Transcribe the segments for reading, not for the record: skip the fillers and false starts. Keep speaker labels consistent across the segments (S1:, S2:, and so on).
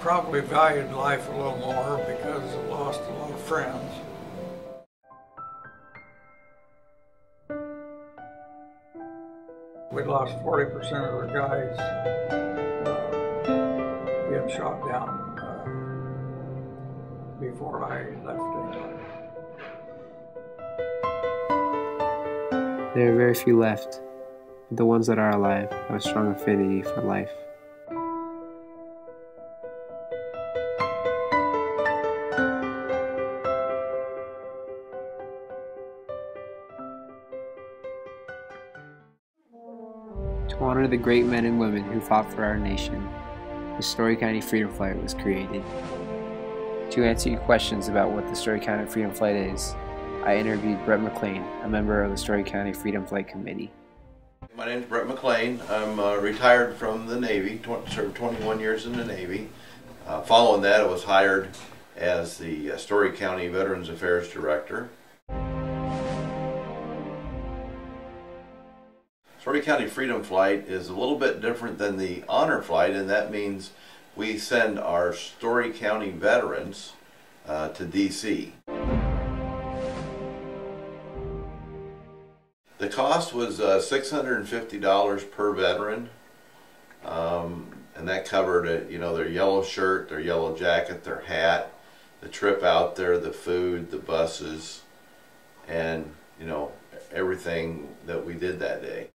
S1: probably valued life a little more because I lost a lot of friends. We lost 40% of the guys getting shot down before I left England.
S2: There are very few left, but the ones that are alive have a strong affinity for life. To honor the great men and women who fought for our nation, the Story County Freedom Flight was created. To answer your questions about what the Story County Freedom Flight is, I interviewed Brett McLean, a member of the Story County Freedom Flight Committee.
S3: My name is Brett McLean. I'm retired from the Navy, served 21 years in the Navy. Following that, I was hired as the Story County Veterans Affairs Director. Story County Freedom Flight is a little bit different than the Honor Flight, and that means we send our Story County veterans to D.C. The cost was $650 per veteran, and that covered their yellow shirt, their yellow jacket, their hat, the trip out there, the food, the buses, and everything that we did that day.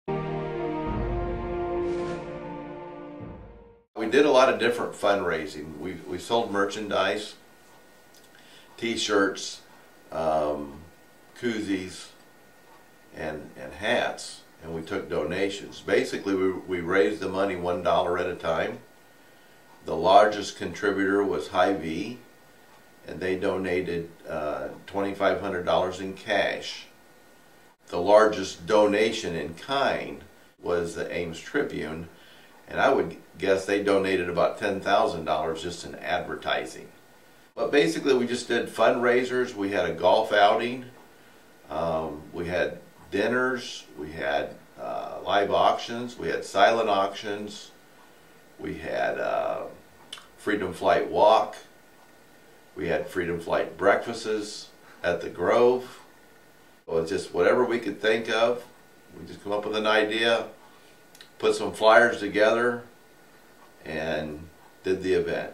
S3: We did a lot of different fundraising. We sold merchandise, t-shirts, koozies, and hats, and we took donations. Basically, we raised the money $1 at a time. The largest contributor was Hy-Vee, and they donated $2,500 in cash. The largest donation in kind was the Ames Tribune, and I would guess they donated about $10,000 just in advertising. But basically, we just did fundraisers. We had a golf outing. We had dinners. We had live auctions. We had silent auctions. We had Freedom Flight walk. We had Freedom Flight breakfasts at the Grove. It was just whatever we could think of. We just come up with an idea, put some flyers together, and did the event.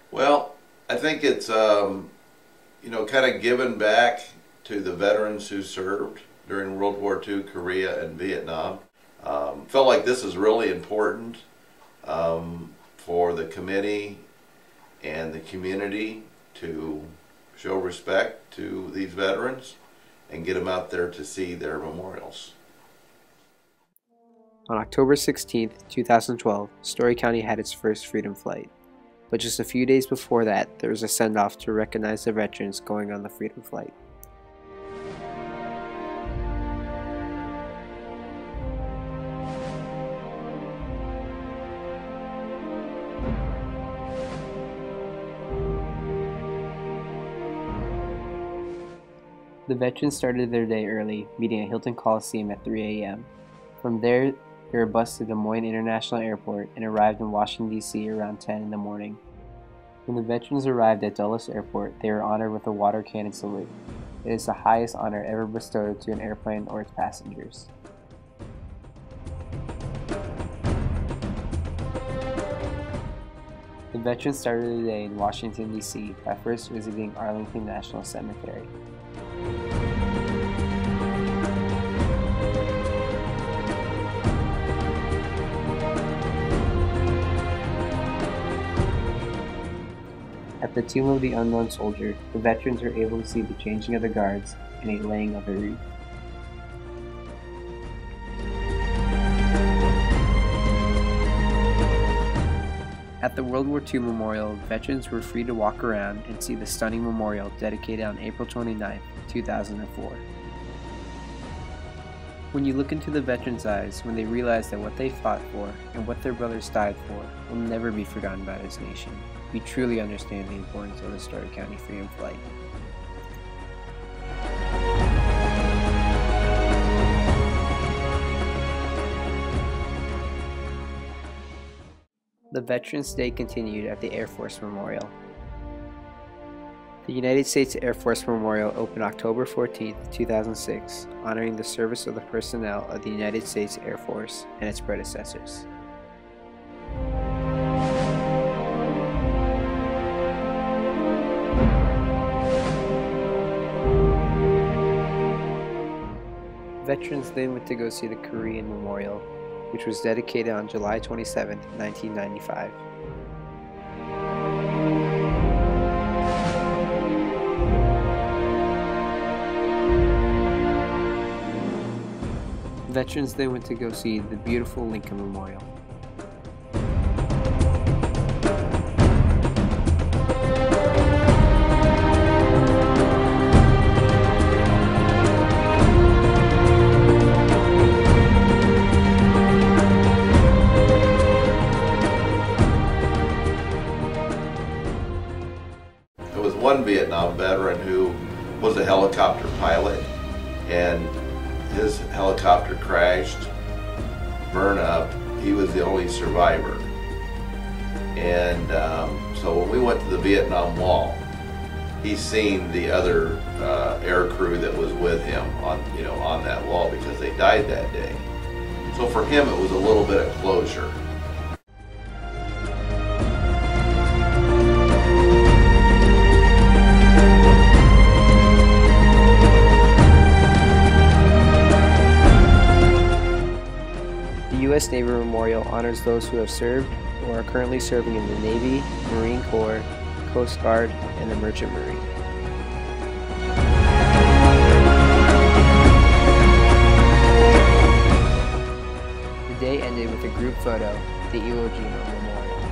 S3: Well, I think it's kind of giving back to the veterans who served during World War II, Korea, and Vietnam. Felt like this is really important for the committee and the community to show respect to these veterans and get them out there to see their memorials.
S2: On October 16, 2012, Story County had its first Freedom Flight. But just a few days before that, there was a send-off to recognize the veterans going on the Freedom Flight. The veterans started their day early, meeting at Hilton Coliseum at 3 a.m. From there, they were bused to Des Moines International Airport and arrived in Washington, D.C. around 10 in the morning. When the veterans arrived at Dulles Airport, they were honored with a water cannon salute. It is the highest honor ever bestowed to an airplane or its passengers. The veterans started the day in Washington, D.C. by first visiting Arlington National Cemetery. At the Tomb of the Unknown Soldier, the veterans were able to see the changing of the guards and a laying of a wreath. At the World War II Memorial, veterans were free to walk around and see the stunning memorial dedicated on April 29, 2004. When you look into the veterans' eyes, when they realize that what they fought for and what their brothers died for will never be forgotten by this nation, you truly understand the importance of the Story County Freedom Flight. The Veterans Day continued at the Air Force Memorial. The United States Air Force Memorial opened October 14, 2006, honoring the service of the personnel of the United States Air Force and its predecessors. Veterans then went to go see the Korean Memorial, which was dedicated on July 27, 1995. Veterans then went to go see the beautiful Lincoln Memorial.
S3: There was one Vietnam veteran who was a helicopter pilot, and his helicopter crashed, burned up. He was the only survivor. And so when we went to the Vietnam Wall, he seen the other air crew that was with him on that wall because they died that day. So for him, it was a little bit of closure.
S2: The U.S. Navy Memorial honors those who have served or are currently serving in the Navy, Marine Corps, Coast Guard, and the Merchant Marine. The day ended with a group photo at the Iwo Jima Memorial.